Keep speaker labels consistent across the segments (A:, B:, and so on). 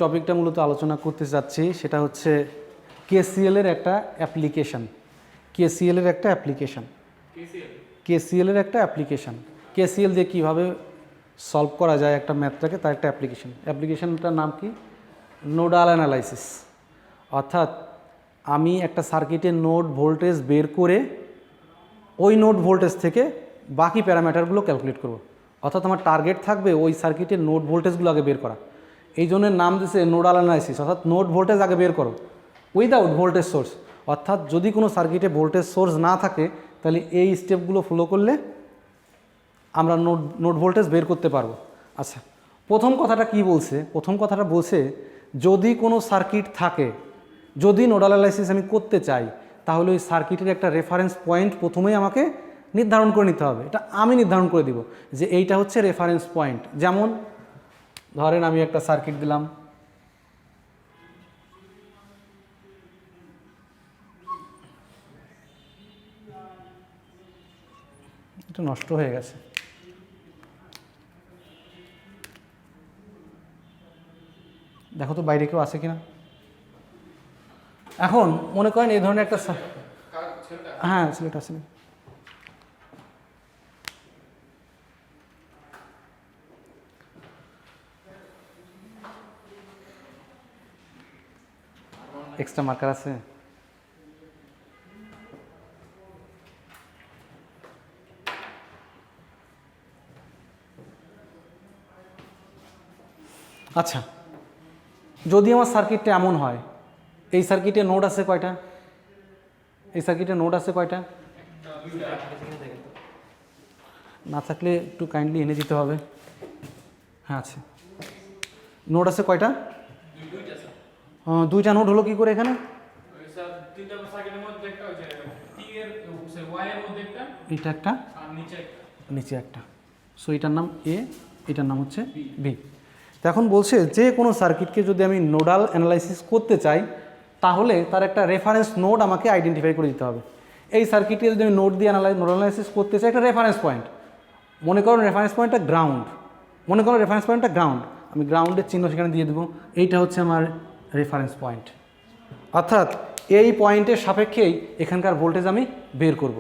A: টপিকটা মূলত আলোচনা করতে যাচ্ছি সেটা হচ্ছে কেসিএলের একটা অ্যাপ্লিকেশান। কেসিএলের একটা অ্যাপ্লিকেশান কেসিএলের একটা অ্যাপ্লিকেশান কেসিএল দিয়ে কীভাবে সলভ করা যায় একটা ম্যাথটাকে, তার একটা অ্যাপ্লিকেশানটার নাম কি? Nodal analysis. অর্থাৎ আমি একটা সার্কিটের নোড ভোল্টেজ বের করে ওই নোড ভোল্টেজ থেকে বাকি প্যারামিটারগুলো ক্যালকুলেট করব। অর্থাৎ আমার টার্গেট থাকবে ওই সার্কিটের নোড ভোল্টেজগুলো আগে বের করা। এই জন্য নাম দিয়েছে নোডাল অ্যানালাইসিস। অর্থাৎ নোড ভোল্টেজ আগে বের করো উইদাউট ভোল্টেজ সোর্স। অর্থাৎ যদি কোনো সার্কিটে ভোল্টেজ সোর্স না থাকে তাহলে এই স্টেপগুলো ফলো করলে আমরা নোড ভোল্টেজ বের করতে পারবো। আচ্ছা, প্রথম কথাটা কি বলছে? প্রথম কথাটা বলছে যদি কোনো সার্কিট থাকে, যদি নোডাল অ্যানালাইসিস আমি করতে চাই, তাহলে ওই সার্কিটের একটা রেফারেন্স পয়েন্ট প্রথমেই আমাকে নির্ধারণ করে নিতে হবে। এটা আমি নির্ধারণ করে দিব যে এইটা হচ্ছে রেফারেন্স পয়েন্ট। যেমন ধরেন আমি একটা সার্কিট দিলাম, এটা নষ্ট হয়ে গেছে। দেখো তো বাইরে কেউ আছে কিনা। এখন মনে করেন এই ধরনের একটা, হ্যাঁ ছেলেটা আছে। এক্সট্রা মার্কার আছে? আচ্ছা, যদি আমার সার্কিটটা এমন হয়, এই সার্কিটে নোড আছে কয়টা? এই সার্কিটে নোড আছে কয়টা? না থাকলে একটু কাইন্ডলি এনে দিতে হবে। হ্যাঁ আছে। নোড আছে কয়টা? দুইটা নোড হলো কি করে এখানে? এটা একটা, নিচে একটা। সো এটার নাম এ, এটার নাম হচ্ছে বি। তো এখন বলছে যে কোনো সার্কিটকে যদি আমি নোডাল অ্যানালাইসিস করতে চাই তাহলে তার একটা রেফারেন্স নোড আমাকে আইডেন্টিফাই করে দিতে হবে। এই সার্কিটকে যদি আমি নোড দিয়ে নোডাল অ্যানালাইসিস করতে চাই, একটা রেফারেন্স পয়েন্ট মনে করুন, রেফারেন্স পয়েন্টটা গ্রাউন্ড, মনে করো রেফারেন্স পয়েন্টটা গ্রাউন্ড, আমি গ্রাউন্ডের চিহ্ন সেখানে দিয়ে দেবো। এইটা হচ্ছে আমার রেফারেন্স পয়েন্ট। অর্থাৎ এই পয়েন্টের সাপেক্ষেই এখানকার ভোল্টেজ আমি বের করব।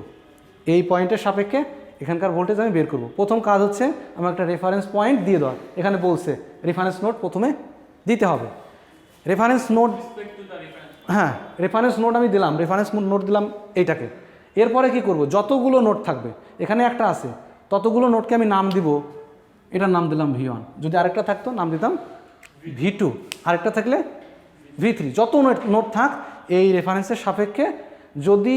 A: এই পয়েন্টের সাপেক্ষে এখানকার ভোল্টেজ আমি বের করব। প্রথম কাজ হচ্ছে আমার একটা রেফারেন্স পয়েন্ট দিয়ে দেওয়া। এখানে বলছে রেফারেন্স নোড প্রথমে দিতে হবে। রেফারেন্স নোড, হ্যাঁ রেফারেন্স নোড আমি দিলাম, রেফারেন্স নোড দিলাম এইটাকে। এরপরে কি করব? যতগুলো নোড থাকবে, এখানে একটা আছে, ততগুলো নোডকে আমি নাম দিব। এটার নাম দিলাম V1। যদি আরেকটা থাকতো নাম দিতাম V2, আরেকটা থাকলে V3। যত নোড থাক এই রেফারেন্সের সাপেক্ষে যদি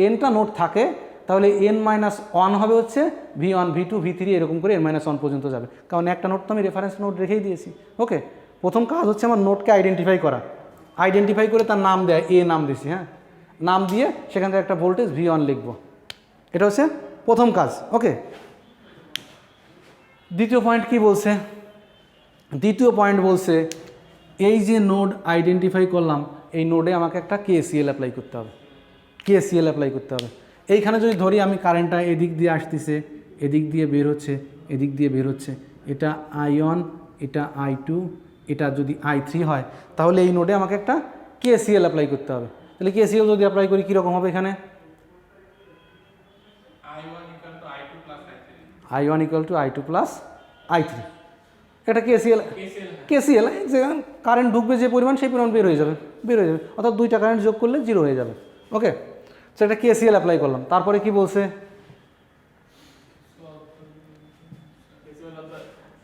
A: এনটা নোড থাকে তাহলে n-1 হবে হচ্ছে V1, V2, V3 এরকম করে n-1 পর্যন্ত যাবে, কারণ একটা নোড তো আমি রেফারেন্স নোড রেখেই দিয়েছি। ওকে, প্রথম কাজ হচ্ছে আমার নোডকে আইডেন্টিফাই করা। আইডেন্টিফাই করে তার নাম দেয়, এ নাম দিয়েছি, হ্যাঁ নাম দিয়ে সেখান থেকে একটা ভোল্টেজ V1 লিখব। এটা হচ্ছে প্রথম কাজ। ওকে, দ্বিতীয় পয়েন্ট কি বলছে? দ্বিতীয় পয়েন্ট বলছে এই যে নোড আইডেন্টিফাই করলাম, এই নোডে আমাকে একটা কেসিএল অ্যাপ্লাই করতে হবে। কেসিএল অ্যাপ্লাই করতে হবে। এইখানে যদি ধরি আমি কারেন্টটা এদিক দিয়ে আসতেছে, এদিক দিয়ে বের হচ্ছে, এদিক দিয়ে বের হচ্ছে, এটা I1, এটা I2, এটা যদি I3 হয়, তাহলে এই নোডে আমাকে একটা কেসিএল অ্যাপ্লাই করতে হবে। তাহলে কেসিএল যদি অ্যাপ্লাই করি কীরকম হবে? এখানে I1 = I2 + I3। এটা কেসিএল কারেন্ট ঢুকবে যে পরিমাণ, সেই পরিমাণ বের হয়ে যাবে। অর্থাৎ দুইটা কারেন্ট যোগ করলে 0 হয়ে যাবে। ওকে, সেটা কেসিএল অ্যাপ্লাই করলাম। তারপরে কি বলছে?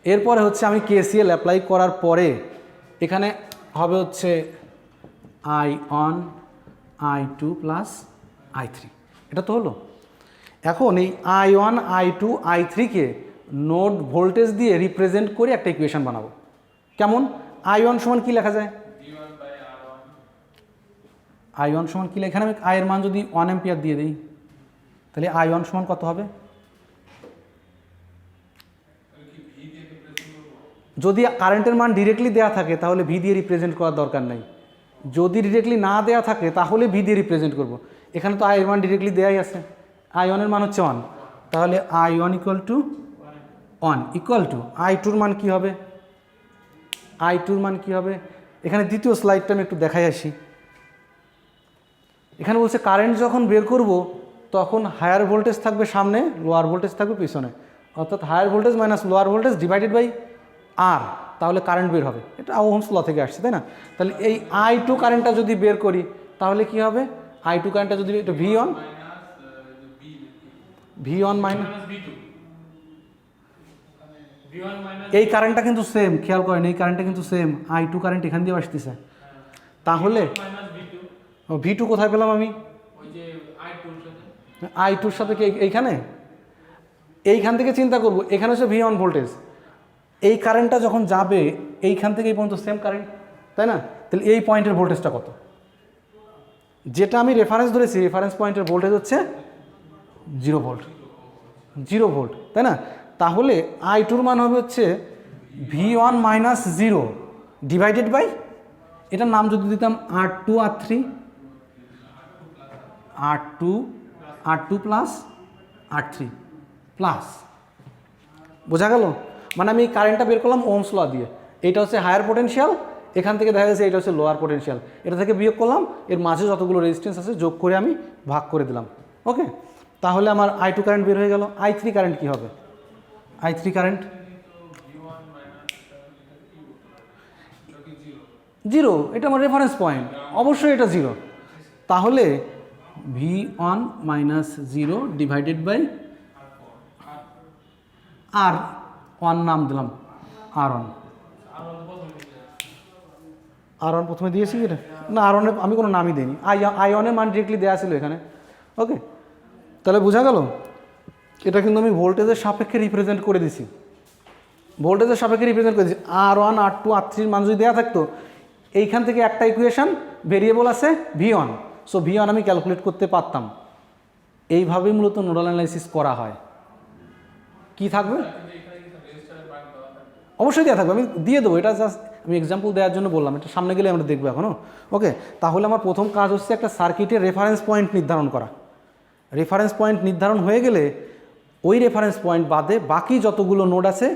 A: এরপরে হচ্ছে আমি কেসিএল অ্যাপ্লাই করার পরে এখানে হবে হচ্ছে I1, I2 + I3। এটা তো হলো। এখন এই I1, I2, I3-কে নোড ভোল্টেজ দিয়ে রিপ্রেজেন্ট করে একটা ইকুয়েশন বানাবো। কেমন? I1 সমান কি লেখা যায়? I1 সমান কি? এখানে আমি I এর মান যদি 1 অ্যাম্পিয়ার দিয়ে দিই তাহলে I1 সমান কত হবে? যদি কারেন্টের মান ডিরেক্টলি দেওয়া থাকে তাহলে V দিয়ে রিপ্রেজেন্ট করার দরকার নাই। যদি ডিরেক্টলি না দেওয়া থাকে তাহলে V দিয়ে রিপ্রেজেন্ট করব। এখানে তো I এর মান ডিরেক্টলি দেওয়াই আছে। I1 এর মান হচ্ছে 1, তাহলে I1 = 1 = I2 এর মান কি হবে? আই টুর মান কী হবে, এখানে দ্বিতীয় স্লাইডটা আমি একটু দেখাই আসি। এখানে বলছে কারেন্ট যখন বের করব তখন হায়ার ভোল্টেজ থাকবে সামনে, লোয়ার ভোল্টেজ থাকবে পিছনে, অর্থাৎ higher voltage minus lower voltage divided by R, তাহলে কারেন্ট বের হবে। এটা ওহমস ল থেকে আসছে, তাই না? তাহলে এই আই টু কারেন্টটা যদি বের করি তাহলে কি হবে, আই টু কারেন্টটা যদি এটা ভি ওয়ান মাইনাস এই কারেন্টটা কিন্তু সেম, খেয়াল করেন এই কারেন্টটা কিন্তু সেম, আই টু কারেন্ট এখান দিয়ে আসতেছে। তাহলে ভি টু কোথায় পেলাম আমি, আই টুর সাথে কি এইখানে, এইখান থেকে চিন্তা করব, এখানে হচ্ছে ভি ওয়ান ভোল্টেজ, এই কারেন্টটা যখন যাবে এইখান থেকে এই পর্যন্ত সেম কারেন্ট, তাই না? তাহলে এই পয়েন্টের ভোল্টেজটা কত, যেটা আমি রেফারেন্স ধরেছি, রেফারেন্স পয়েন্টের ভোল্টেজ হচ্ছে 0 ভোল্ট, 0 ভোল্ট, তাই না? তাহলে আই টুর মান হবে হচ্ছে V one minus 0 divided by, এটার নাম যদি দিতাম R two R three, R two plus R three plus, বোঝা গেল? মানে আমি এই কারেন্টটা বের করলাম ওহমস ল দিয়ে, এটা হচ্ছে হায়ার পোটেনশিয়াল, এখান থেকে দেখা যাচ্ছে এটা হচ্ছে লোয়ার পোটেনশিয়াল, এটা থেকে বিয়োগ করলাম, এর মাঝে যতগুলো রেজিস্ট্যান্স আছে যোগ করে আমি ভাগ করে দিলাম। ওকে, তাহলে আমার আই টু কারেন্ট বের হয়ে গেল। আই থ্রি কারেন্ট কী হবে, আই থ্রি কারেন্ট 0, এটা আমার রেফারেন্স পয়েন্ট, অবশ্যই এটা 0। তাহলে V one minus 0 divided by R one নাম দিলাম আর ওয়ান, আর ওয়ান প্রথমে দিয়েছি এটা না, আর ওয়ানে আমি কোনো নামই দিইনি, আই ওয়ানের মান ডিরেক্টলি দেওয়া ছিল এখানে। ওকে, তাহলে বোঝা গেল, এটা কিন্তু আমি ভোল্টেজের সাপেক্ষে রিপ্রেজেন্ট করে দিছি, ভোল্টেজের সাপেক্ষে রিপ্রেজেন্ট করে দিচ্ছি। আর ওয়ান আর টু আর থ্রির মান যদি দেওয়া থাকতো, এইখান থেকে একটা ইকুয়েশন ভেরিয়েবল আছে V one, so V one আমি ক্যালকুলেট করতে পারতাম। এইভাবেই মূলত নোডাল অ্যানালাইসিস করা হয়। কি থাকবে, অবশ্যই দেওয়া থাকবে, আমি দিয়ে দেবো, এটা জাস্ট আমি এক্সাম্পল দেওয়ার জন্য বললাম, এটা সামনে গেলে আমরা দেখবো এখনও। ওকে, তাহলে আমার প্রথম কাজ হচ্ছে একটা সার্কিটের রেফারেন্স পয়েন্ট নির্ধারণ করা। রেফারেন্স পয়েন্ট নির্ধারণ হয়ে গেলে ওই রেফারেন্স পয়েন্ট বাদে বাকি যতগুলো নোড আছে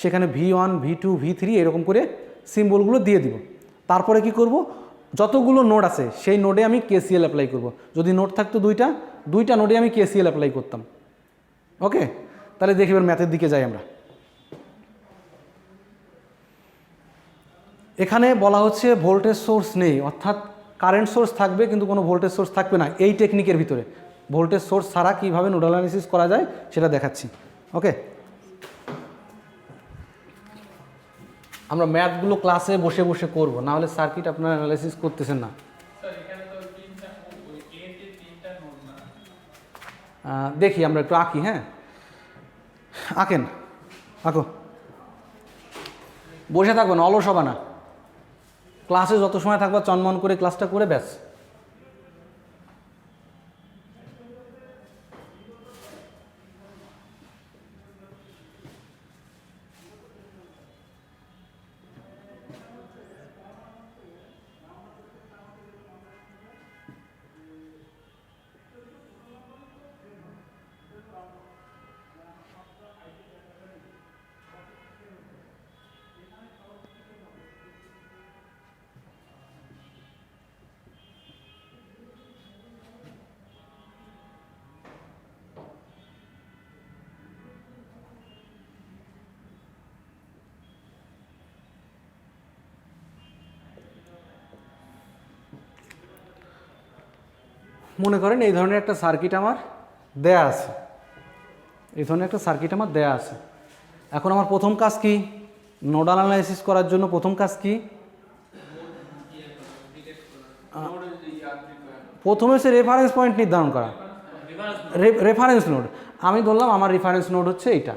A: সেখানে V one V two V three এরকম করে সিম্বলগুলো দিয়ে দিব। তারপরে কি করব, যতগুলো নোড আছে সেই নোডে আমি কেসিএল অ্যাপ্লাই করব। যদি নোড থাকতো দুইটা নোডে আমি কেসিএল অ্যাপ্লাই করতাম। ওকে, তাহলে দেখি এবার ম্যাথের দিকে যাই আমরা। এখানে বলা হচ্ছে ভোল্টেজ সোর্স নেই, অর্থাৎ কারেন্ট সোর্স থাকবে কিন্তু কোনো ভোল্টেজ সোর্স থাকবে না। এই টেকনিকের ভিতরে ভোল্টেজ সোর্স ছাড়া কীভাবে নোডাল অ্যানালাইসিস করা যায় সেটা দেখাচ্ছি। ওকে, আমরা ম্যাথগুলো ক্লাসে বসে বসে করব, না হলে সার্কিট আপনারা অ্যানালাইসিস করতেছেন না। দেখি আমরা একটু আঁকি, হ্যাঁ আঁকেন, আঁকো, বসে থাকবেন, অলস হবে না। ক্লাসে যত সময় থাকবা চনমন করে ক্লাসটা করে ব্যাস। মনে করেন এই ধরনের একটা সার্কিট আমার দেয়া আছে, এই ধরনের একটা সার্কিট আমার দেয়া আছে। এখন আমার প্রথম কাজ কি, নোডাল অ্যানালাইসিস করার জন্য প্রথম কাজ কি, প্রথমে হচ্ছে রেফারেন্স পয়েন্ট নির্ধারণ করা। রেফারেন্স নোড আমি ধরলাম আমার রেফারেন্স নোড হচ্ছে এইটা,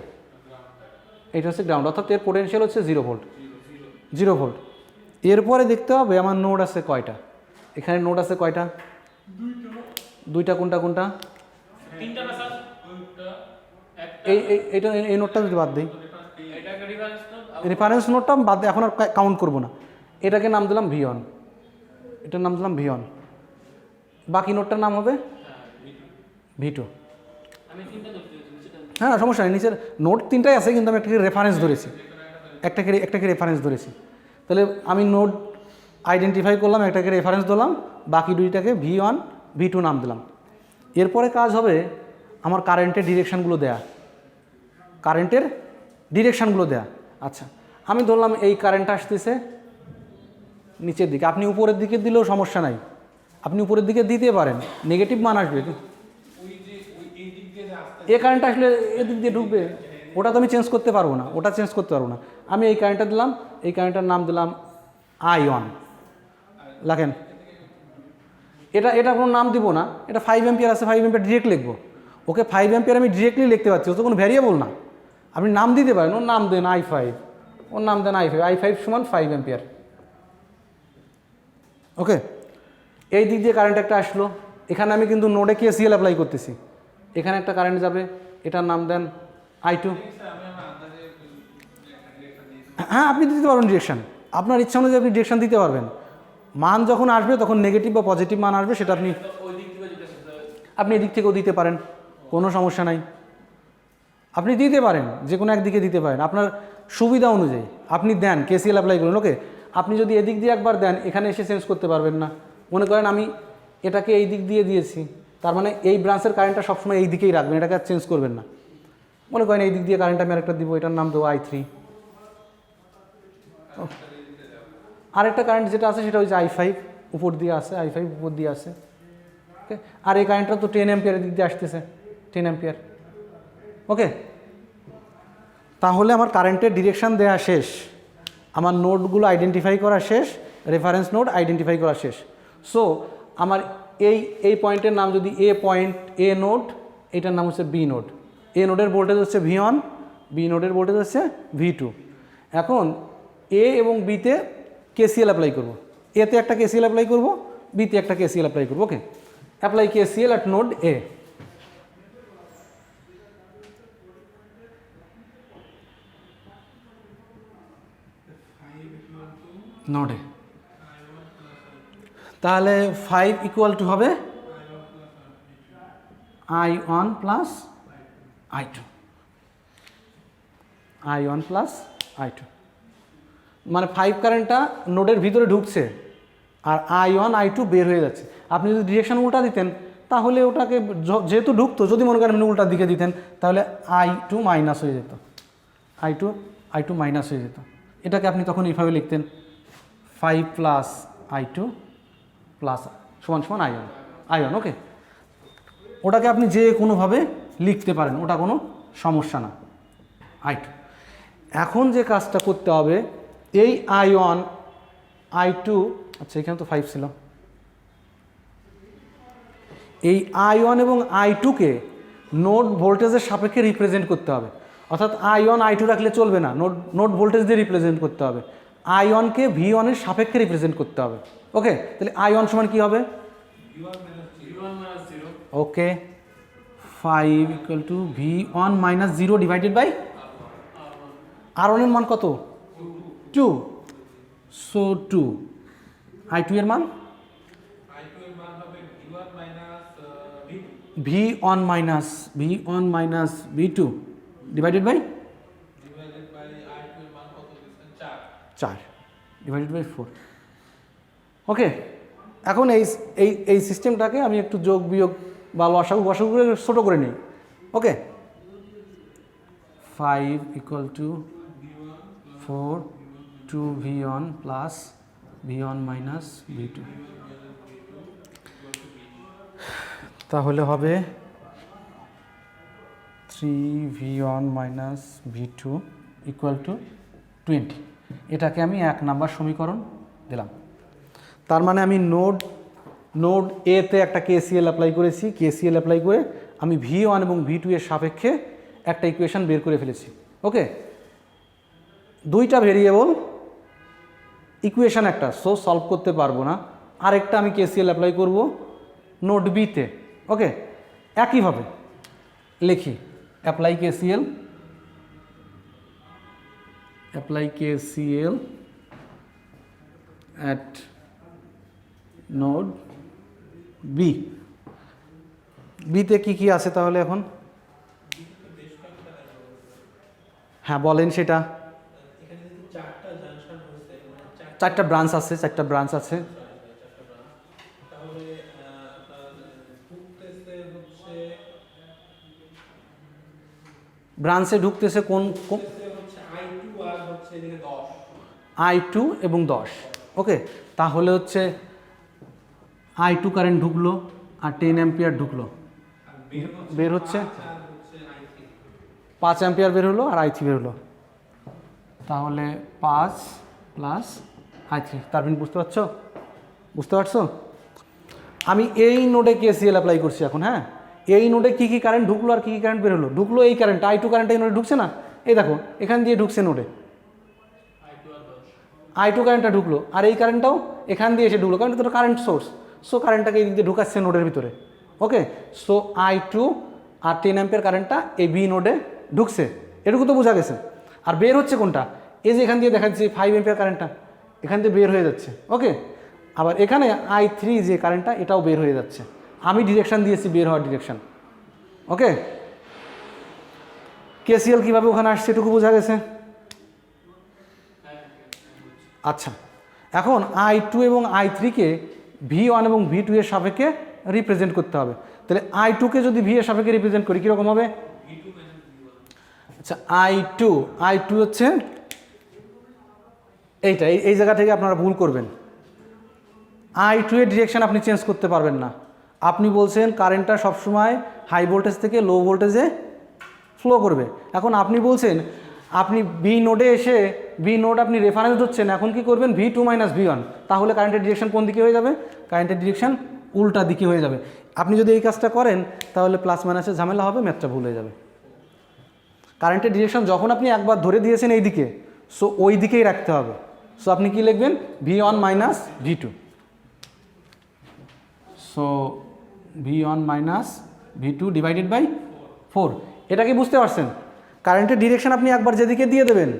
A: এইটা হচ্ছে গ্রাউন্ড, অর্থাৎ এর পোটেনশিয়াল হচ্ছে 0 ভোল্ট, 0 ভোল্ট। এরপরে দেখতে হবে আমার নোড আছে কয়টা, এখানে নোড আছে কয়টা, দুইটা। কোনটা কোনটা, এইটা এই নোটটা যদি বাদ দিই, রেফারেন্স নোটটা বাদ দিয়ে এখন আর কাউন্ট করবো না, এটাকে নাম দিলাম ভি ওয়ান, এটার নাম দিলাম ভি ওয়ান, বাকি নোটটার নাম হবে ভি টু। হ্যাঁ সমস্যা নেই, নিচের নোট তিনটাই আছে কিন্তু আমি একটাকে রেফারেন্স ধরেছি, একটাকে রেফারেন্স ধরেছি। তাহলে আমি নোড আইডেন্টিফাই করলাম, একটাকে রেফারেন্স দিলাম, বাকি দুইটাকে V1 V2 নাম দিলাম। এরপরে কাজ হবে আমার কারেন্টের ডিরেকশানগুলো দেয়া, কারেন্টের ডিরেকশানগুলো দেয়া। আচ্ছা, আমি ধরলাম এই কারেন্ট আসতেছে নিচের দিকে, আপনি উপরের দিকে দিলেও সমস্যা নাই, আপনি উপরের দিকে দিতে পারেন, নেগেটিভ মান আসবে। এ কারেন্ট আসলে এদিক দিয়ে ঢুকবে, ওটা তো আমি চেঞ্জ করতে পারবো না, ওটা চেঞ্জ করতে পারবো না। আমি এই কারেন্টটা দিলাম, এই কারেন্টটার নাম দিলাম I1, লেখেন। এটা কোনো নাম দিব না, এটা 5 অ্যাম্পিয়ার আছে, 5 অ্যাম্পিয়ার ডিরেক্ট লিখবো। ওকে 5 অ্যাম্পিয়ার আমি ডিরেক্টলি লিখতে পারছি, ও তো কোনো ভ্যারিয়েবল না। আপনি নাম দিতে পারেন, ওর নাম দেন I5, ওর নাম দেন I5 সমান 5 অ্যাম্পিয়ার। ওকে, এই দিক দিয়ে কারেন্ট একটা আসলো, এখানে আমি কিন্তু নোডে KCL অ্যাপ্লাই করতেছি, এখানে একটা কারেন্ট যাবে, এটার নাম দেন I2। হ্যাঁ, আপনি দিতে পারবেন ডিরেকশান, আপনার ইচ্ছা অনুযায়ী আপনি ডিরেকশান দিতে পারবেন। মান যখন আসবে তখন নেগেটিভ বা পজিটিভ মান আসবে, সেটা আপনি এদিক থেকেও দিতে পারেন, কোনো সমস্যা নাই। আপনি দিতে পারেন, যে কোনো একদিকে দিতে পারেন, আপনার সুবিধা অনুযায়ী আপনি দেন, KCL অ্যাপ্লাই করুন। ওকে, আপনি যদি এদিক দিয়ে একবার দেন, এখানে এসে চেঞ্জ করতে পারবেন না। মনে করেন আমি এটাকে এই দিক দিয়ে দিয়েছি, তার মানে এই ব্রাঞ্চের কারেন্টটা সবসময় এই দিকেই রাখবেন, এটাকে আর চেঞ্জ করবেন না। মনে করেন এই দিক দিয়ে কারেন্ট আমি আরেকটা দিব, এটার নাম দেবো I3। আরেকটা কারেন্ট যেটা আছে সেটা হচ্ছে I5, উপর দিয়ে আসে, I5 উপর দিয়ে আসে। ওকে, আর এই কারেন্টটা তো 10 অ্যাম্পিয়ারের দিক দিয়ে আসতেছে, 10 অ্যাম্পিয়ার। ওকে, তাহলে আমার কারেন্টের ডিরেকশান দেওয়া শেষ, আমার নোডগুলো আইডেন্টিফাই করা শেষ, রেফারেন্স নোড আইডেন্টিফাই করা শেষ। সো আমার এই পয়েন্টের নাম যদি A নোড, এটার নাম হচ্ছে B নোড। A নোডের ভোল্টেজ হচ্ছে V1, B নোডের ভোল্টেজ হচ্ছে V2। এখন A এবং Bতে KCL অ্যাপ্লাই করব, এতে একটা KCL অ্যাপ্লাই করব, বিতে একটা KCL অ্যাপ্লাই করব। Okay, apply KCL at node A। নোডে তাহলে 5 ইকুয়াল টু হবে I1 plus I2, I1 plus I2, মানে 5 কারেন্টটা নোডের ভিতরে ঢুকছে আর I1 I2 বের হয়ে যাচ্ছে। আপনি যদি ডিরেকশন উল্টা দিতেন তাহলে ওটাকে যেহেতু ঢুকতো, যদি মনে করেন আপনি উল্টার দিকে দিতেন তাহলে I2 মাইনাস হয়ে যেত, I2 মাইনাস হয়ে যেত। এটাকে আপনি তখন এইভাবে লিখতেন 5 প্লাস I2 প্লাস সমান সমান I1। ওকে, ওটাকে আপনি যে কোনোভাবে লিখতে পারেন, ওটা কোনো সমস্যা না। I2, এখন যে কাজটা করতে হবে, এই I1 I2, আচ্ছা এখানে তো 5 ছিল, এই I1 এবং I2কে নোড ভোল্টেজের সাপেক্ষে রিপ্রেজেন্ট করতে হবে। অর্থাৎ I1 I2 রাখলে চলবে না, নোড ভোল্টেজ দিয়ে রিপ্রেজেন্ট করতে হবে। I1কে V1 এর সাপেক্ষে রিপ্রেজেন্ট করতে হবে। ওকে, তাহলে I1 সমান কী হবে? Okay, 5 equal to V1 minus 0 divided by R1 এর মান কত? 2। সো 2, I2 এর মান V1 minus V2 divided by 4 divided by 4। Okay, এখন এই সিস্টেমটাকে আমি একটু যোগ বিয়োগ বা লসাগু করে ছোটো করে নিই। ওকে, 5 equal two 4 2V1 plus V1 minus V2, তাহলে হবে 3V1 minus V2 equal to 20। এটাকে আমি 1 নাম্বার সমীকরণ দিলাম। তার মানে আমি নোড এতে একটা KCL অ্যাপ্লাই করেছি, KCL অ্যাপ্লাই করে আমি V1 এবং V2 এর সাপেক্ষে একটা ইকুয়েশন বের করে ফেলেছি। ওকে, দুইটা ভেরিয়েবল, ইকুয়েশন একটা, সো সলভ করতে পারবো না। আরেকটা আমি KCL অ্যাপ্লাই করব নোড বিতে। ওকে, একইভাবে লিখি অ্যাপ্লাই KCL অ্যাট নোড বিতে কি আছে তাহলে এখন? হ্যাঁ বলেন সেটা। চারটা ব্রাঞ্চ আছে, চারটা ব্রাঞ্চ আছে।
B: তাহলে আপনার ঢুকতেছে হচ্ছে
A: ব্রাঞ্চে ঢুকতেছে কোন
B: হচ্ছে I2 আর হচ্ছে এদিকে 10
A: I2 এবং 10। ওকে, তাহলে হচ্ছে I2 কারেন্ট ঢুকলো আর 10 অ্যাম্পিয়ার ঢুকলো, বের হচ্ছে 5 অ্যাম্পিয়ার বের হলো আর I3 বের হলো। তাহলে 5 প্লাস I3। তারপর বুঝতে পারছো? বুঝতে পারছো? আমি এই নোডে KCL অ্যাপ্লাই করছি এখন। হ্যাঁ, এই নোডে কী কী কারেন্ট ঢুকলো আর কী কী কারেন্ট বের হলো? ঢুকলো এই কারেন্ট, I2 কারেন্ট এই নোডে ঢুকছে না, এই দেখো এখান দিয়ে ঢুকছে নোডে, I2 কারেন্টটা ঢুকলো আর এই কারেন্টটাও এখান দিয়ে এসে ঢুকলো, কারণ এটা তো কারেন্ট সোর্স। সো কারেন্টটাকে এই দিক দিয়ে ঢুকাচ্ছে নোডের ভিতরে। ওকে, সো I2 আর 10 অ্যাম্পিয়ার কারেন্টটা এই বি নোডে ঢুকছে, এটুকু তো বোঝা গেছে। আর বের হচ্ছে কোনটা? এই যে এখান দিয়ে দেখা যাচ্ছে 5 অ্যাম্পিয়ার কারেন্টটা এখান দিয়ে বের হয়ে যাচ্ছে। ওকে, আবার এখানে I3 যে কারেন্টটা এটাও বের হয়ে যাচ্ছে, আমি ডিরেকশান দিয়েছি বের হওয়ার ডিরেকশান। ওকে, KCL কীভাবে ওখানে আসছে এটুকু বোঝা গেছে। আচ্ছা, এখন I2 এবং I3-কে V1 এবং V2 এর সাপেক্ষে রিপ্রেজেন্ট করতে হবে। তাহলে I2-কে যদি V এর সাপেক্ষে রিপ্রেজেন্ট করি কীরকম হবে? আচ্ছা, I2 হচ্ছে এইটা, এই জায়গা থেকে আপনারা ভুল করবেন। I2 এর ডিরেকশান আপনি চেঞ্জ করতে পারবেন না। আপনি বলছেন কারেন্টটা সবসময় হাই ভোল্টেজ থেকে লো ভোল্টেজে ফ্লো করবে। এখন আপনি বলছেন আপনি বি নোডে এসে বি নোড আপনি রেফারেন্স ধরছেন, এখন কি করবেন? V2 মাইনাস V1, তাহলে কারেন্টের ডিরেকশন কোন দিকে হয়ে যাবে? কারেন্টের ডিরেকশন উল্টা দিকে হয়ে যাবে। আপনি যদি এই কাজটা করেন তাহলে প্লাস মাইনাসের ঝামেলা হবে, ম্যাথটা ভুল হয়ে যাবে। কারেন্টের ডিরেকশন যখন আপনি একবার ধরে দিয়েছেন এই দিকে, সো ওই দিকেই রাখতে হবে। সো আপনি কি লিখবেন? V1 minus V2। So V1 minus V2 divided by 4। এটা কি বুঝতে পারছেন? কারেন্টের ডিরেকশন আপনি একবার যেদিকে দিয়ে দেবেন,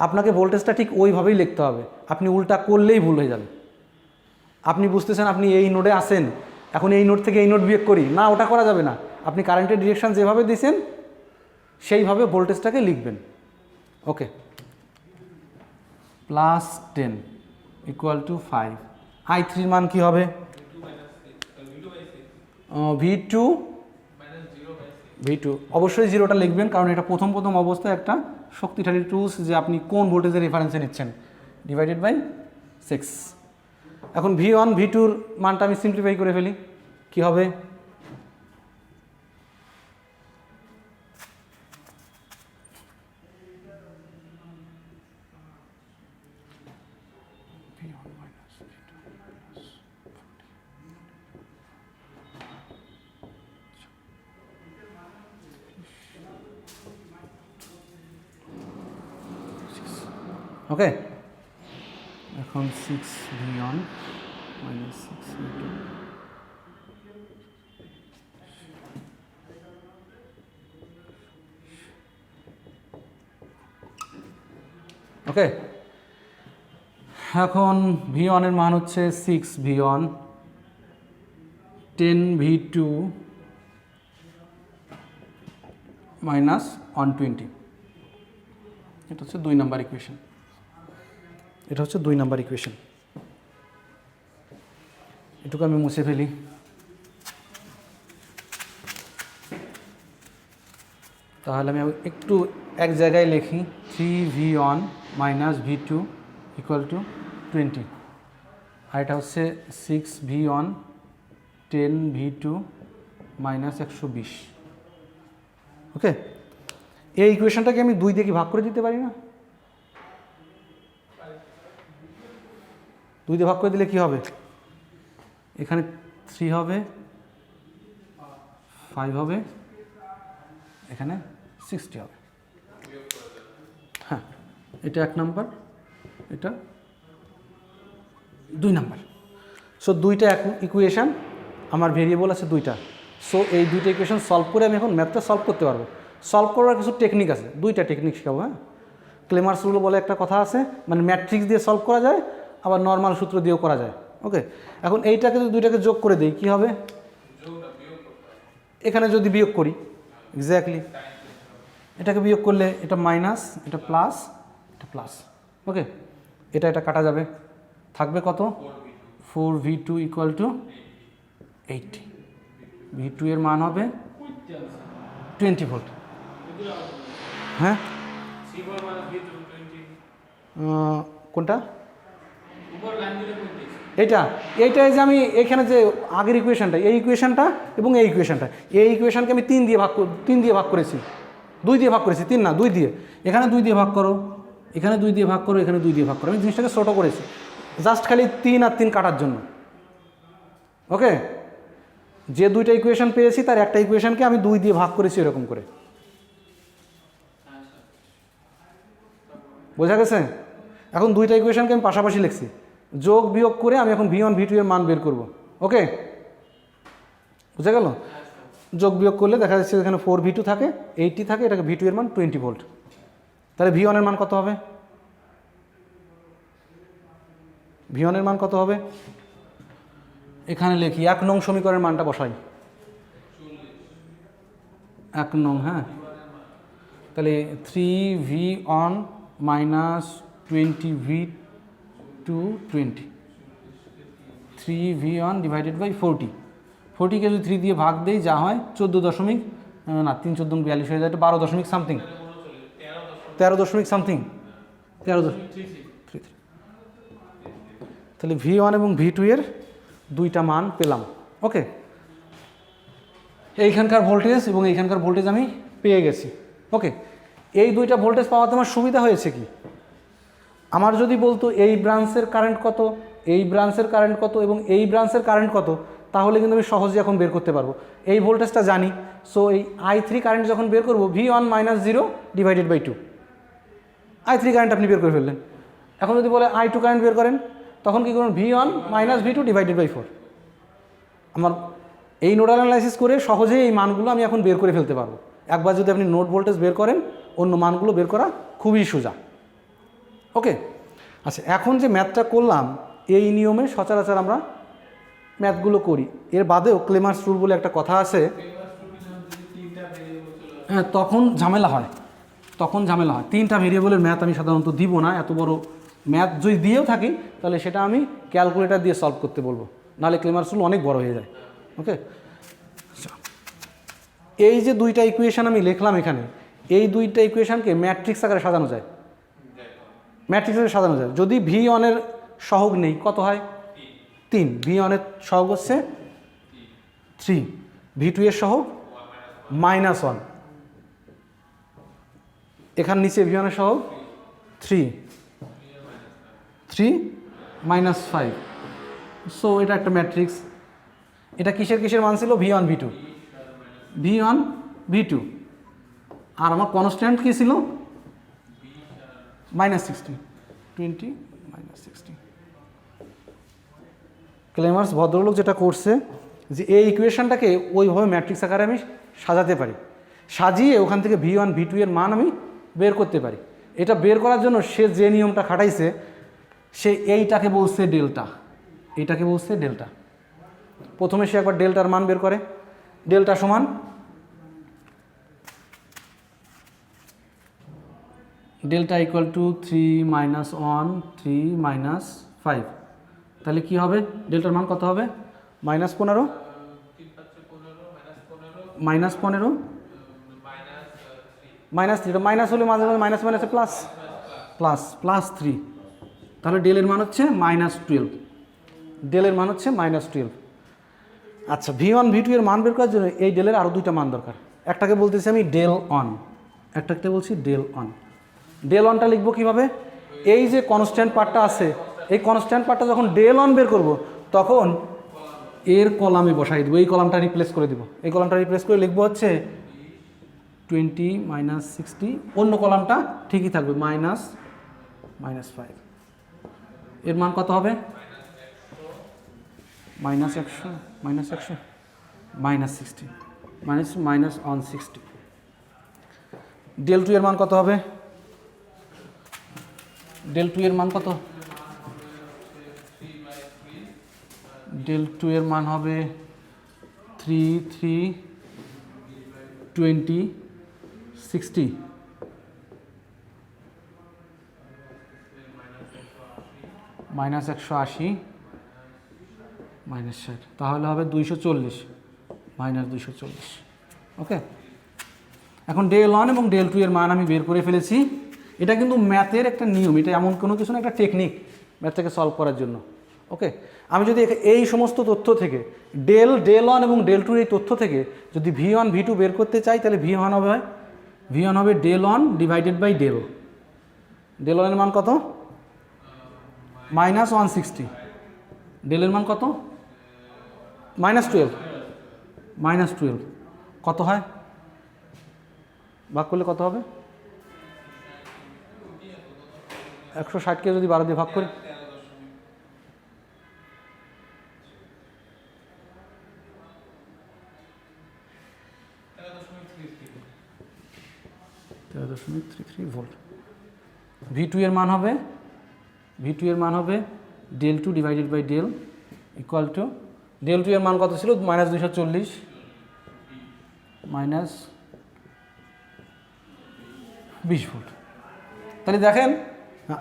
A: আপনাকে ভোল্টেজটা ঠিক ওইভাবেই লিখতে হবে। আপনি উল্টা করলেই ভুল হয়ে যাবে। আপনি বুঝতেছেন আপনি এই নোডে আসেন, এখন এই নোড থেকে এই নোড বিয়োগ করি না, ওটা করা যাবে না। আপনি কারেন্টের ডিরেকশন যেভাবে দিয়েছেন সেইভাবে ভোল্টেজটাকে লিখবেন। ওকে, প্লাস 10 ইকুয়াল টু 5। I3-র মান কী হবে? V2 অবশ্যই জিরোটা লিখবেন, কারণ এটা প্রথম অবস্থায় একটা শক্তিশালী টুলস যে আপনি কোন ভোল্টেজের রেফারেন্সে নিচ্ছেন, ডিভাইডেড বাই 6। এখন V1 V2-র মানটা আমি সিম্পলিফাই করে ফেলি, কি হবে? ওকে, এখন 6V1 মাইনাস 6V2। ওকে, এখন V1 এর মান হচ্ছে 6V1, 10V2 মাইনাস 120। এটা হচ্ছে 2 নাম্বার ইকুয়েশন। এটা হচ্ছে 2 নাম্বার ইকুয়েশন। এটুকু আমি মুছে ফেলি। তাহলে আমি একটু এক জায়গায় লিখি, 3V1 minus V2 equal to 20, আর এটা হচ্ছে 6V1 10V2 মাইনাস 120। ওকে, এই ইকুয়েশনটাকে আমি 2 দিয়ে কি ভাগ করে দিতে পারি না? 2 দিয়ে ভাগ করে দিলে কি হবে? এখানে 3 হবে, 5 হবে, এখানে 60 হবে। হ্যাঁ, এটা 1 নাম্বার, এটা 2 নাম্বার। সো 2টা ইকুয়েশান, আমার ভেরিয়েবল আছে 2টা। সো এই 2টা ইকুয়েশন সলভ করে আমি এখন ম্যাথটা সলভ করতে পারবো। সলভ করার কিছু টেকনিক আছে, 2টা টেকনিক শেখাবো। হ্যাঁ, ক্লেমার্স রুল বলে একটা কথা আছে, মানে ম্যাট্রিক্স দিয়ে সলভ করা যায়, আবার নর্মাল সূত্র দিয়েও করা যায়। ওকে, এখন এইটাকে যদি 2টাকে যোগ করে দিই কী হবে? এখানে যদি বিয়োগ করি, এক্স্যাক্টলি এটাকে বিয়োগ করলে এটা মাইনাস, এটা প্লাস, এটা প্লাস। ওকে, এটা কাটা যাবে। থাকবে কত 4v2 ইকুয়াল টু 80, v2 এর মান হবে 20 ভোল্ট। হ্যাঁ কোনটা এইটা এইটাই যে আমি এখানে যে আগের ইকুয়েশনটা, এই ইকুয়েশনটা এবং এই ইকুয়েশনটা, এই ইকুয়েশনকে আমি 3 দিয়ে ভাগ করেছি, 2 দিয়ে ভাগ করেছি, 3 না 2 দিয়ে। এখানে 2 দিয়ে ভাগ করো, এখানে 2 দিয়ে ভাগ করো, এখানে 2 দিয়ে ভাগ করো। আমি জিনিসটাকে ছোটো করেছি জাস্ট খালি 3 আর 3 কাটার জন্য। ওকে, যে দুইটা ইকুয়েশন পেয়েছি তার একটা ইকুয়েশনকে আমি 2 দিয়ে ভাগ করেছি এরকম করে। বোঝা গেছে? এখন দুইটা ইকুয়েশনকে আমি পাশাপাশি লিখছি, যোগ বিয়োগ করে আমি এখন v1 v2 এর মান বের করব। ওকে, বুঝা গেল? যোগ বিয়োগ করলে দেখা যাচ্ছে এখানে 4v2 থাকে, 80 থাকে, এটাকে v2 এর মান 20 ভোল্ট। তাহলে v1 এর মান কত হবে? v1 এর মান কত হবে? এখানে লিখি 1 নং সমীকরণের মানটা বসাই, 1 নং। হ্যাঁ, তাহলে 3v1 minus 20v2 20, 3v1 divided by 40, 40কে যদি 3 দিয়ে ভাগ দেই যা হয় 14 দশমিক, না 3 14 42 হয়ে যায়, 12 দশমিক সামথিং, 13 দশমিক সামথিং, 13.33। তাহলে v1 এবং v2 এর দুইটা মান পেলাম। ওকে, এইখানকার ভোল্টেজ এবং এইখানকার ভোল্টেজ আমি পেয়ে গেছি। ওকে, এই দুইটা ভোল্টেজ পাওয়াতে আমার সুবিধা হয়েছে কি, আমার যদি বলতো এই ব্রাঞ্চের কারেন্ট কত, এই ব্রাঞ্চের কারেন্ট কত এবং এই ব্রাঞ্চের কারেন্ট কত, তাহলে কিন্তু আমি সহজে এখন বের করতে পারবো। এই ভোল্টেজটা জানি, সো এই i3 কারেন্ট যখন বের করবো v1 minus 0 divided by 2, i3 current আপনি বের করে ফেললেন। এখন যদি বলে i2 কারেন্ট বের করেন, তখন কী করবেন? v1 minus v2 divided by 4। আমার এই নোডাল অ্যানালাইসিস করে সহজেই এই মানগুলো আমি এখন বের করে ফেলতে পারবো। একবার যদি আপনি নোড ভোল্টেজ বের করেন, অন্য মানগুলো বের করা খুবই সোজা। ওকে, আচ্ছা, এখন যে ম্যাথটা করলাম এই নিয়মে সচরাচর আমরা ম্যাথগুলো করি। এর বাদেও ক্লেমার্স রুল বলে একটা কথা আছে, হ্যাঁ, তখন ঝামেলা হয়, 3টা ভেরিয়েবলের ম্যাথ আমি সাধারণত দিব না। এত বড় ম্যাথ যদি দিয়েও থাকি তাহলে সেটা আমি ক্যালকুলেটর দিয়ে সলভ করতে বলবো, নাহলে ক্লেমার্স রুল অনেক বড় হয়ে যায়। ওকে, এই যে দুইটা ইকুয়েশন আমি লিখলাম এখানে, এই দুইটা ইকুয়েশনকে ম্যাট্রিক্স আকারে সাজানো যায়, ম্যাট্রিক্স আকারে সাজানো যায়। যদি v1 এর সহগ নেই, কত হয়? 3। v1 এর সহগ হচ্ছে 3, v2 এর সহগ -1, এখানে নিচে v1 এর সহগ 3 -5। সো এটা একটা ম্যাট্রিক্স। এটা কিসের মান ছিল? v1 v2, আর আমার কনস্ট্যান্ট কী ছিল? -16, 20 -16। ক্লেমার্স ভদ্রলোক যেটা করছে যে এই ইকুয়েশনটাকে ওইভাবে ম্যাট্রিক্স আকারে আমি সাজাতে পারি, সাজিয়ে ওখান থেকে v1 v2 এর মান আমি বের করতে পারি। এটা বের করার জন্য সে যে নিয়মটা খাটাইছে, সে এইটাকে বলছে ডেল্টা, এইটাকে বলছে ডেল্টা। প্রথমে সে একবার ডেল্টার মান বের করে, ডেল্টা সমান ডেল্টা ইকুয়াল টু 3 -1 3 -5। তাহলে কি হবে? ডেল্টার মান কত হবে? -15 -15 -3, মাইনাস হলে মাঝে মাঝে মাইনাস মাইনাসে প্লাস, +3। তাহলে ডেলের মান হচ্ছে -12, ডেলের মান হচ্ছে -12। আচ্ছা, v1 v2 এর মান বের করার জন্য এই ডেলের আরও দুইটা মান দরকার। একটাকে বলতেছি আমি ডেল অন, একটাকে বলছি ডেল অন। ডেল অনটা লিখবো কীভাবে? এই যে কনস্ট্যান্ট পার্টটা আছে, এই কনস্ট্যান্ট পার্টটা যখন ডেল অন বের করব তখন এর কলামে বসাই দেবো, এই কলামটা রিপ্লেস করে দেবো। এই কলামটা রিপ্লেস করে লিখবো হচ্ছে 20 -60, অন্য কলামটা ঠিকই থাকবে -5। এর মান কত হবে? -100 -60 -160। ডেল 2 এর মান কত হবে? ডেল 2 এর মান কত? ডেল 2 এর মান হবে 3 3 20 60 -160 -180 -60, তাহলে হবে 240 -240। ওকে, এখন ডেল 1 এবং ডেল 2 এর মান আমি বের করে ফেলেছি। এটা কিন্তু ম্যাথের একটা নিয়ম, এটা এমন কোনো কিছু না, একটা টেকনিক ম্যাথটাকে সলভ করার জন্য। ওকে, আমি যদি এই সমস্ত তথ্য থেকে ডেল 1 এবং ডেল 2 এই তথ্য থেকে যদি V1 V2 বের করতে চাই, তাহলে V1 হবে ডেল 1 ডিভাইডেড বাই ডেল 1 এর মান কত? -160। ডেলের মান কত? -12 কত হয়? ভাগ করলে কত হবে? 160কে যদি 12 দিয়ে ভাগ করি, 13.33 ভোল্ট। V2 এর মান হবে del 2 divided by del equal to, del 2 এর মান কত ছিল? -240 -20 ভোল্ট। তাহলে দেখেন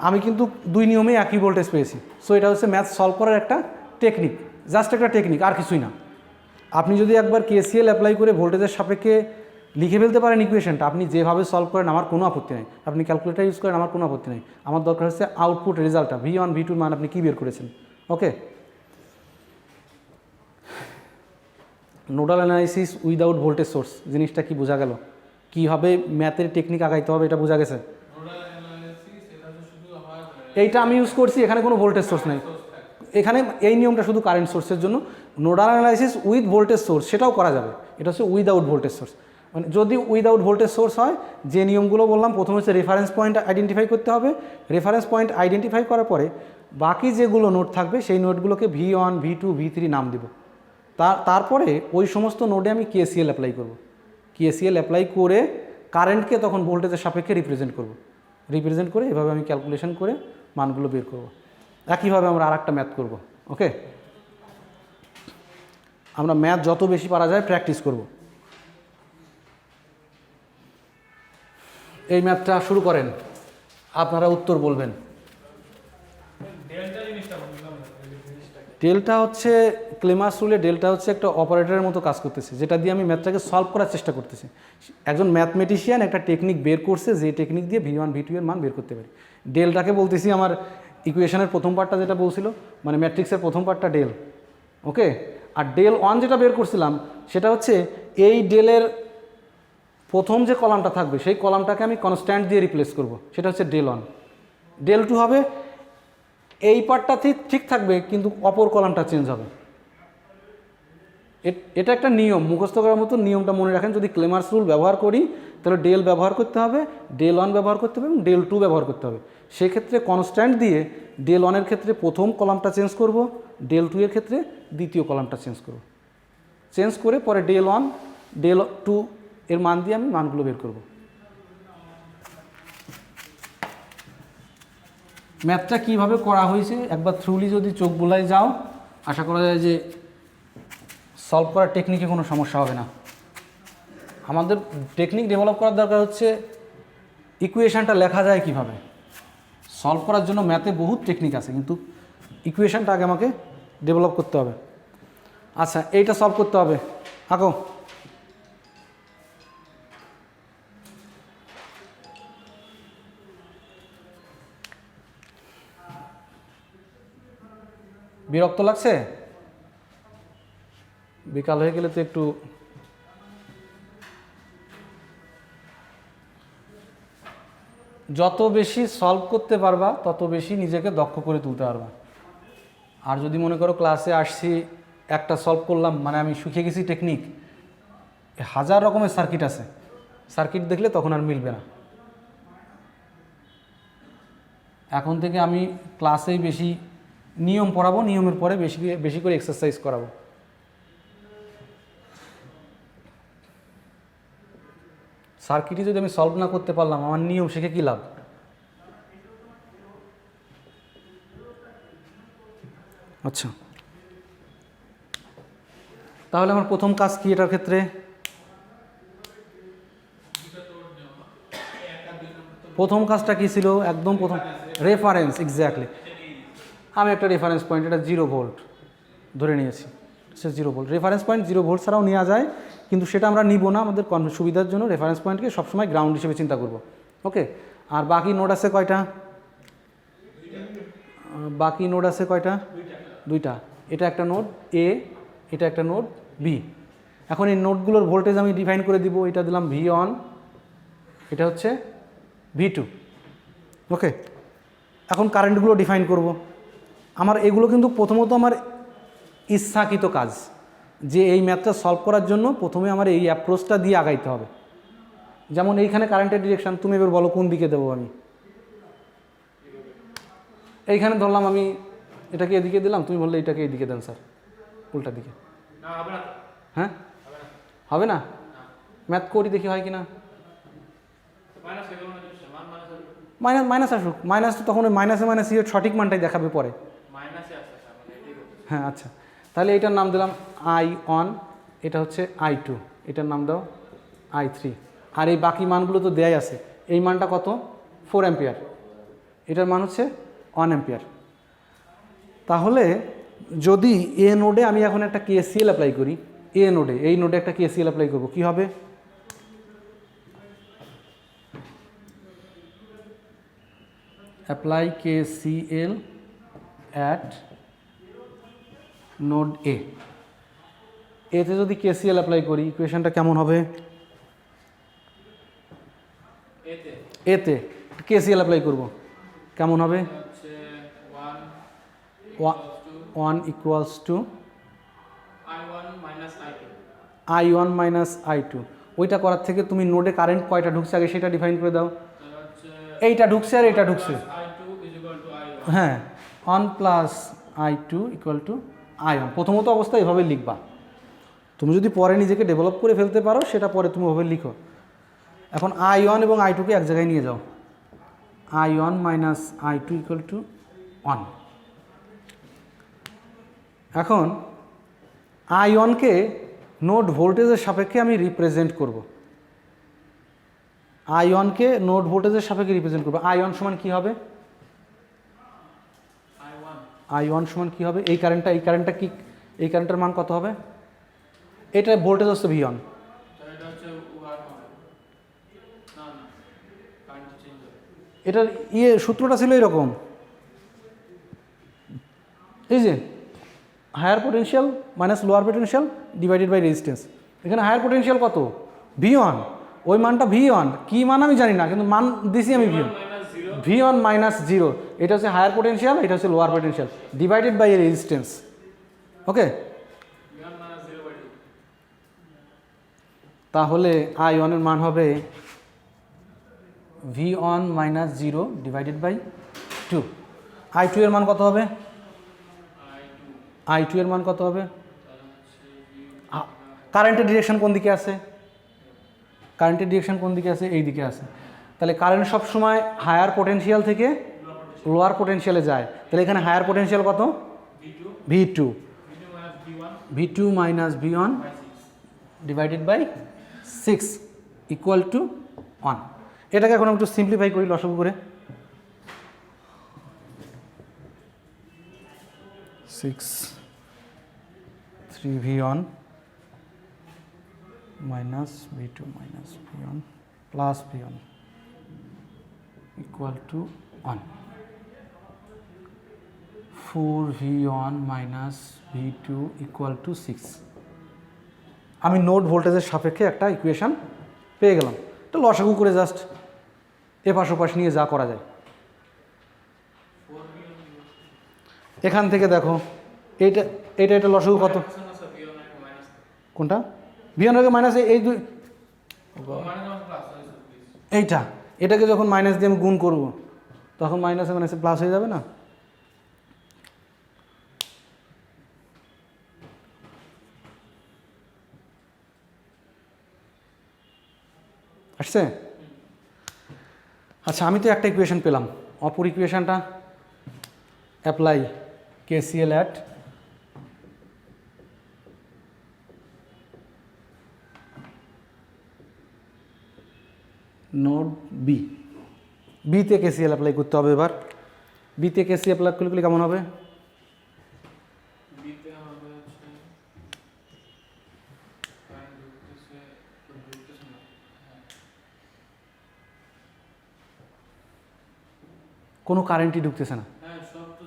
A: আমি কিন্তু দুই নিয়মে একই ভোল্টেজ পেয়েছি। সো এটা হচ্ছে ম্যাথ সলভ করার একটা টেকনিক, জাস্ট একটা টেকনিক, আর কিছুই না। আপনি যদি একবার KCL অ্যাপ্লাই করে ভোল্টেজের সাপেক্ষে লিখে ফেলতে পারেন ইকুয়েশনটা, আপনি যেভাবে সলভ করেন আমার কোনো আপত্তি নেই, আপনি ক্যালকুলেটার ইউজ করেন আমার কোনো আপত্তি নেই। আমার দরকার হচ্ছে আউটপুট রেজাল্টটা, V1 V2 মান আপনি কী বের করেছেন। Okay, nodal analysis without voltage source জিনিসটা কি বোঝা গেল? কীভাবে ম্যাথের টেকনিক আগাইতে হবে এটা বোঝা গেছে। এইটা আমি ইউজ করছি, এখানে কোনো ভোল্টেজ সোর্স নেই, এখানে এই নিয়মটা শুধু কারেন্ট সোর্সের জন্য। Nodal analysis with voltage source সেটাও করা যাবে, এটা হচ্ছে উইদাউট ভোল্টেজ সোর্স। মানে যদি উইদাউট ভোল্টেজ সোর্স হয়, যে নিয়মগুলো বললাম, প্রথম হচ্ছে রেফারেন্স পয়েন্ট আইডেন্টিফাই করতে হবে। রেফারেন্স পয়েন্ট আইডেন্টিফাই করার পরে বাকি যেগুলো নোড থাকবে সেই নোডগুলোকে V1 V2 V3 নাম দিব। তারপরে ওই সমস্ত নোডে আমি KCL অ্যাপ্লাই করব। KCL অ্যাপ্লাই করে কারেন্টকে তখন ভোল্টেজের সাপেক্ষে রিপ্রেজেন্ট করে এভাবে আমি ক্যালকুলেশন করে মানগুলো বের করব। একইভাবে আমরা আরেকটা ম্যাথ করব। ওকে, আমরা ম্যাথ যত বেশি পারা যায় প্র্যাকটিস করব। এই ম্যাথটা শুরু করেন, আপনারা উত্তর বলবেন। ডেল্টা হচ্ছে ক্লেমার্স রুলে, ডেল্টা হচ্ছে একটা অপারেটরের মতো কাজ করতেছে, যেটা দিয়ে আমি ম্যাথটাকে সলভ করার চেষ্টা করতেছি। একজন ম্যাথমেটিশিয়ান একটা টেকনিক বের করছে, যে টেকনিক দিয়ে V1 V2 এর মান বের করতে পারি। ডেলটাকে বলতেছি আমার ইকুয়েশনের প্রথম পার্টটা যেটা বলছিল, মানে ম্যাট্রিক্সের প্রথম পার্টটা ডেল। ওকে, আর ডেল 1 যেটা বের করছিলাম সেটা হচ্ছে এই ডেলের প্রথম যে কলামটা থাকবে সেই কলামটাকে আমি কনস্ট্যান্ট দিয়ে রিপ্লেস করব, সেটা হচ্ছে ডেল 1। ডেল 2 হবে এই পার্টটা ঠিক থাকবে কিন্তু অপর কলামটা চেঞ্জ হবে। এটা একটা নিয়ম, মুখস্থ করার মতো নিয়মটা মনে রাখেন। যদি ক্লেমার্স রুল ব্যবহার করি তাহলে ডেল ব্যবহার করতে হবে, ডেল 1 ব্যবহার করতে হবে এবং ডেল 2 ব্যবহার করতে হবে। সেক্ষেত্রে কনস্ট্যান্ট দিয়ে ডেল 1 এর ক্ষেত্রে প্রথম কলামটা চেঞ্জ করব, ডেল 2 এর ক্ষেত্রে দ্বিতীয় কলামটা চেঞ্জ করে পরে ডেল 1 ডেল 2 এর মান দিয়ে আমি মানগুলো বের করব। ম্যাথটা কীভাবে করা হয়েছে একবার থ্রুলি যদি চোখ বোলাই যাও, আশা করা যায় যে সলভ করার টেকনিকে কোনো সমস্যা হবে না। আমাদের টেকনিক ডেভেলপ করার দরকার হচ্ছে ইকুয়েশানটা লেখা যায় কিভাবে। সলভ করার জন্য ম্যাথে বহুত টেকনিক আছে, কিন্তু ইকুয়েশানটা আগে আমাকে ডেভেলপ করতে হবে। আচ্ছা, এইটা সলভ করতে হবে, আঁকো। বিরক্ত লাগছে? বিকাল হয়ে গেলে তো একটু যত বেশি সলভ করতে পারবা তত বেশি নিজেকে দক্ষ করে তুলতে পারবা। আর যদি মনে করো ক্লাসে আসছি একটা সলভ করলাম মানে আমি শিখে গেছি টেকনিক, হাজার রকমের সার্কিট আছে, সার্কিট দেখলে তখন আর মিলবে না। এখন থেকে আমি ক্লাসেই বেশি নিয়ম পড়াবো, নিয়মের পরে বেশি করে এক্সারসাইজ করাবো। সার্কিটই যদি আমি সলভ না করতে পারলাম, আমার নিয়ম শিখে কী লাভ? আচ্ছা, তাহলে আমার প্রথম কাজ কি এটার ক্ষেত্রে? প্রথম কাজটা কী ছিল? একদম প্রথম রেফারেন্স, এক্স্যাক্টলি। আমি একটা রেফারেন্স পয়েন্ট, এটা 0 ভোল্ট ধরে নিয়েছি, সে 0 ভোল্ট। রেফারেন্স পয়েন্ট 0 ভোল্ট ছাড়াও নেওয়া যায়, কিন্তু সেটা আমরা নিব না, আমাদের সুবিধার জন্য রেফারেন্স পয়েন্টকে সবসময় গ্রাউন্ড হিসেবে চিন্তা করব। ওকে, আর বাকি নোড আছে কয়টা? বাকি নোড আছে কয়টা? দুইটা। এটা একটা নোড এ, এটা একটা নোড বি। এখন এই নোডগুলোর ভোল্টেজ আমি ডিফাইন করে দিব। এটা দিলাম V1, এটা হচ্ছে V2। ওকে, এখন কারেন্টগুলো ডিফাইন করব। আমার এগুলো কিন্তু প্রথমত আমার ইচ্ছাকৃত কাজ, যে এই ম্যাথটা সলভ করার জন্য প্রথমে আমার এই অ্যাপ্রোচটা দিয়ে আগাইতে হবে। যেমন এইখানে কারেন্টের ডিরেকশান, তুমি এবার বলো কোন দিকে দেবো আমি? এইখানে ধরলাম আমি এটাকে এদিকে দিলাম, তুমি বললে এটাকে এদিকে দেন স্যার, উল্টা দিকে। হ্যাঁ, হবে না? ম্যাথ করি দেখি হয় কি না। মাইনাস আসুক, মাইনাস তখন ওই মাইনাসে মাইনাস সঠিক মানটাই দেখাবে পরে। হ্যাঁ আচ্ছা, তাহলে এটার নাম দিলাম I1, এটা হচ্ছে I2, এটার নাম দাও I3। আর এই বাকি মানগুলো তো দেয়াই আছে। এই মানটা কত? 4 অ্যাম্পিয়ার, এটার মান হচ্ছে 1 অ্যাম্পিয়ার। তাহলে যদি এ নোডে আমি এখন একটা KCL অ্যাপ্লাই করি, এ নোডে, এই নোডে একটা KCL অ্যাপ্লাই করব, কি হবে? অ্যাপ্লাই KCL অ্যাট নোড এ। এতে যদি KCL অ্যাপ্লাই করি, ইকুয়েশনটা কেমন হবে? এতে KCL অ্যাপ্লাই করব, কেমন হবে? 1 equals to I1 minus I2। ওইটা করার থেকে তুমি নোডে কারেন্ট কয়টা ঢুকছে আগে সেটা ডিফাইন করে দাও। এইটা ঢুকছে আর এটা ঢুকছে, হ্যাঁ, 1 plus I2 equal to I1। প্রথমত অবস্থা এভাবে লিখবা, তুমি যদি পরে নিজেকে ডেভেলপ করে ফেলতে পারো সেটা পরে তুমি ওভাবে লিখো। এখন I1 এবং I2কে এক জায়গায় নিয়ে যাও, I1 minus I2 equal to 1। এখন I1কে নোড ভোল্টেজের সাপেক্ষে আমি রিপ্রেজেন্ট করব। I1কে নোড ভোল্টেজের সাপেক্ষে রিপ্রেজেন্ট করব। I1 সমান কী হবে? I1 সমান কী হবে? এই কারেন্টটা কি, এই কারেন্টের মান কত হবে? এটা ভোল্টেজ হচ্ছে V1। এটার সূত্রটা ছিল এরকম, এই যে higher potential minus lower potential divided by resistance. এখানে হায়ার পোটেনশিয়াল কত? V1, ওই মানটা V1, কী মান আমি জানি না, কিন্তু মান দিছি আমি V1 মাইনাস 0। এটা হচ্ছে হায়ার পোটেনশিয়াল, এটা হচ্ছে lower potential divided by resistance. Okay, তাহলে I1 এর মান হবে V1 minus 0 divided by 2। I2 এর মান কত হবে? I2 এর মান কত হবে? কারেন্টের ডিরেকশন কোন দিকে আছে? কারেন্টের ডিরেকশন কোন দিকে আছে? এই দিকে আছে। তাহলে কারেন্ট সবসময় হায়ার পোটেনশিয়াল থেকে লোয়ার পোটেনশিয়ালে যায়। তাহলে এখানে হায়ার পোটেনশিয়াল কত? V2 minus V1 divided by 6 equal to 1। এটাকে এখন একটু সিম্পলিফাই করি লসাগু করে। 6 3V1 minus V2 minus V1 plus V1 equal to 1। 4V1 minus V2 equal to 6। আমি নোড ভোল্টেজের সাপেক্ষে একটা ইকুয়েশান পেয়ে গেলাম। এটা লসাগু করে জাস্ট এপাশ ওপাশ নিয়ে যা করা যায়। এখান থেকে দেখো এটা লসাগু কত? কোনটা? V1 মাইনাস এই দুই, এটাকে যখন মাইনাস দিয়ে আমি গুণ করব তখন মাইনাসে মাইনাসে প্লাস হয়ে যাবে না? আসছে? আচ্ছা, আমি তো একটা ইকুয়েশন পেলাম, অপর ইকুয়েশনটা অ্যাপ্লাই KCL অ্যাট নোড বিতে KCL অ্যাপ্লাই করতে হবে। এবার বিতে KCL অ্যাপ্লাই করলে কেমন হবে? কোনো কারেন্টই ঢুকতেছে না।
B: হ্যাঁ সব তো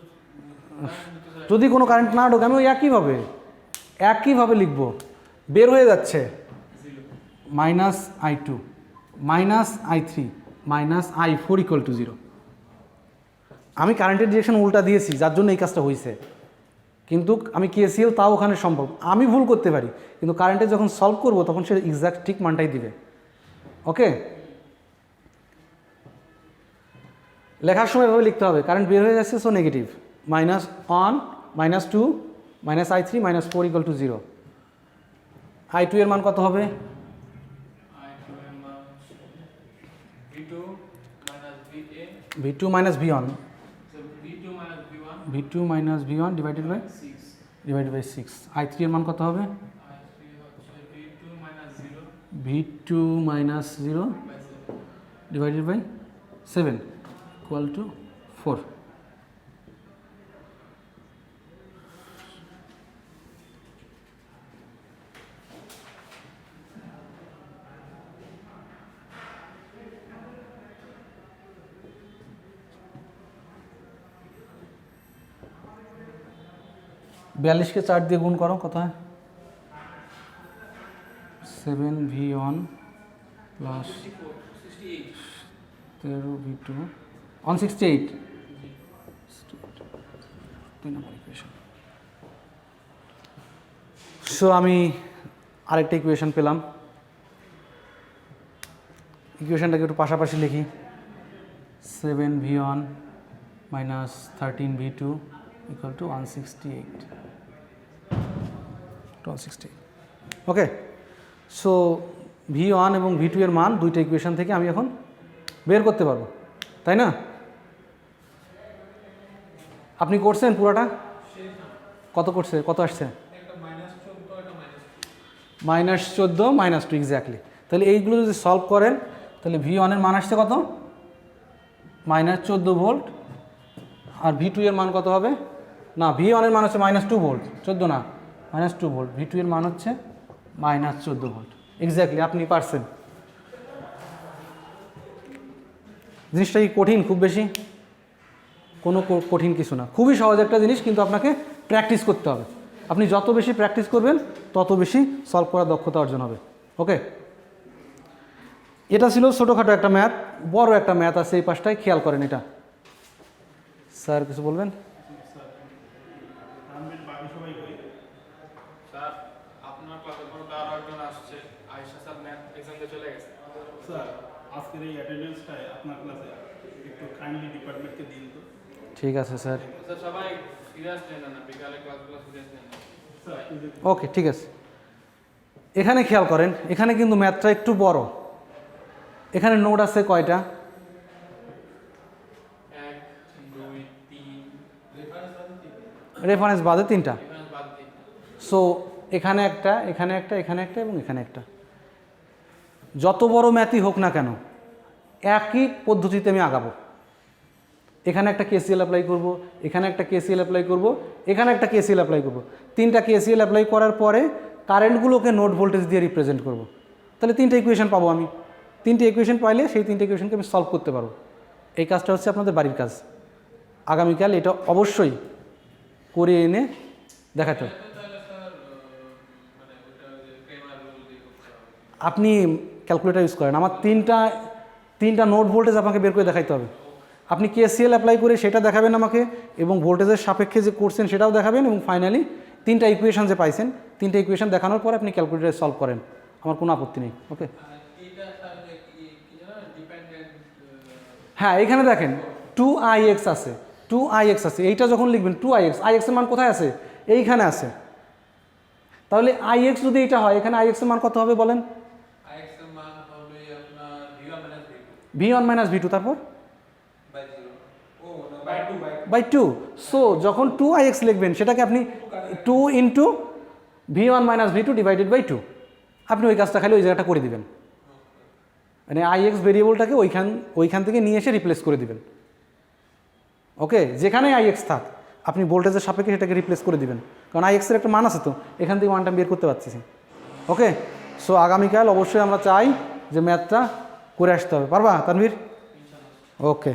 A: যদি কোনো কারেন্ট না ঢোকে আমি ওই একইভাবে লিখব, বের হয়ে যাচ্ছে -I2 -I3 -I4 = 0। আমি কারেন্টের ডিরেকশন উল্টা দিয়েছি, যার জন্য এই কাজটা হয়েছে। কিন্তু আমি KCL তাও ওখানে সম্ভব, আমি ভুল করতে পারি, কিন্তু কারেন্টে যখন সলভ করব তখন সে এক্সাক্ট ঠিক মানটাই দিবে। ওকে, লেখার সময় এভাবে লিখতে হবে, কারেন্ট বের হয়ে যাচ্ছে, সো নেগেটিভ, -1 -2 -I3 -4 = 0। I2 এর মান কত হবে?
B: I2 এর মান V2 - VA
A: V2 - V1,
B: so V2 - V1
A: V2 - V1 divided by
B: 6
A: I3 এর মান কত হবে?
B: I3 হচ্ছে V2 - 0
A: V2 - 0
B: by 7
A: divided by 7 = 4। কে 4 দিয়ে গুণ করো, কত হয়? 7V1 plus
B: 68
A: 13V2 168। 2 নম্বর ইকুয়েশন। সো আমি আরেকটা ইকুয়েশন পেলাম, ইকুয়েশনটাকে একটু পাশাপাশি লিখি। 7V1 minus 13V2 equal to 168। Okay, so V1 এবং V2 এর মান দুইটা ইকুয়েশন থেকে আমি এখন বের করতে পারবো, তাই না? আপনি করছেন পুরোটা? কত করছে, কত আসছে?
B: একটা -14 একটা
A: -14 -2 এক্স্যাক্টলি। তাহলে এইগুলো যদি সলভ করেন তাহলে V1 এর মান আসছে কত? -14 ভোল্ট। আর V2 এর মান কত হবে? না, V1 এর মান হচ্ছে -2 ভোল্ট, 14 না, -2 ভোল্ট। V2 এর মান হচ্ছে -14 ভোল্ট। এক্স্যাক্টলি, আপনি পারছেন। জিনিসটা কি কঠিন খুব বেশি? কোনো কঠিন কিছু না, খুবই সহজ একটা জিনিস, কিন্তু আপনাকে প্র্যাকটিস করতে হবে। আপনি যত বেশি প্র্যাকটিস করবেন তত বেশি সলভ করার দক্ষতা অর্জন হবে। ওকে, এটা ছিল ছোটোখাটো একটা ম্যাথ। বড় একটা ম্যাথ আছে এই পাশটায়, খেয়াল করেন এটা। স্যার কিছু বলবেন?
B: স্যার আপনার ক্লাসে পর আরো একজন আসছে, আয়েশা স্যার ম্যাথ এক্সাম দিয়ে চলে গেছে।
C: স্যার আজকের এই অ্যাটেন্ডেন্সটাই আপনার ক্লাসে একটু কাইন্ডলি ডিপার্টমেন্টকে দিন তো।
A: ঠিক আছে স্যার।
B: স্যার সবাই সিরিয়াস নেন না, বিকালে ক্লাসগুলো সিরিয়াস নেন না।
C: স্যার আপনি যে
A: ওকে, ঠিক আছে। এখানে খেয়াল করেন, এখানে কিন্তু ম্যাথটা একটু বড়। এখানে নোট আছে কয়টা?
B: 1 2 3
A: রেফারেন্স বাদে 3টা।
B: রেফারেন্স বাদ দিন।
A: সো এখানে একটা, এখানে একটা, এখানে একটা এবং এখানে একটা। যত বড় ম্যাথই হোক না কেন একই পদ্ধতিতে আমি আগাবো। এখানে একটা KCL অ্যাপ্লাই করব, এখানে একটা KCL অ্যাপ্লাই করব, এখানে একটা KCL অ্যাপ্লাই করব। 3টা KCL অ্যাপ্লাই করার পরে কারেন্টগুলোকে নোড ভোল্টেজ দিয়ে রিপ্রেজেন্ট করব। তাহলে 3টা ইকুয়েশন পাবো আমি। 3টে ইকুয়েশন পাইলে সেই 3টে ইকুয়েশনকে আমি সলভ করতে পারবো। এই কাজটা হচ্ছে আপনাদের বাড়ির কাজ। আগামীকাল এটা অবশ্যই করে এনে দেখাতে হবে।
B: তাহলে স্যার মানে ওটা যে ক্রেমার রুল দিয়ে করতে হবে।
A: আপনি ক্যালকুলেটর ইউজ করেন, আমার তিনটা নোড ভোল্টেজ আপনাকে বের করে দেখাইতে হবে। আপনি KCL অ্যাপ্লাই করে সেটা দেখাবেন আমাকে, এবং ভোল্টেজের সাপেক্ষে যে করছেন সেটাও দেখাবেন, এবং ফাইনালি 3টা ইকুয়েশন যে পাইছেন 3টা ইকুয়েশন দেখানোর পর আপনি ক্যালকুলেটরে সলভ করেন, আমার কোনো আপত্তি নেই। ওকে,
B: এটা স্যার কি জানো ডিপেন্ডেন্ট
A: হ্যাঁ এখানে দেখেন 2ix আছে, 2ix আছে। এইটা যখন লিখবেন 2ix, ix এর মান কোথায় আছে? এইখানে আছে। তাহলে ix যদি এইটা হয়, এখানে ix এর মান কত হবে বলেন?
B: আইএক্স এর মান হবে আপনার
A: V1 - V2 তারপর
B: বাই 0 ও না বাই 2
A: বাই 2। সো যখন 2ix লিখবেন সেটাকে আপনি 2 into V1 - V2 divided by 2। আপনি ওই কাজটা খালি ওই জায়গাটা করে দিবেন, মানে ix ভেরিয়েবলটাকে ওইখান থেকে নিয়ে এসে রিপ্লেস করে দিবেন। ওকে, যেখানে ix থাক আপনি ভোল্টেজের সাপেক্ষে সেটাকে রিপ্লেস করে দিবেন, কারণ ix এর একটা মান আছে, তো এখান থেকে মানটা বের করতে পারছি। ওকে, সো আগামীকাল অবশ্যই আমরা চাই যে ম্যাথটা করে আসতে হবে। পারবা তানভীর? ওকে।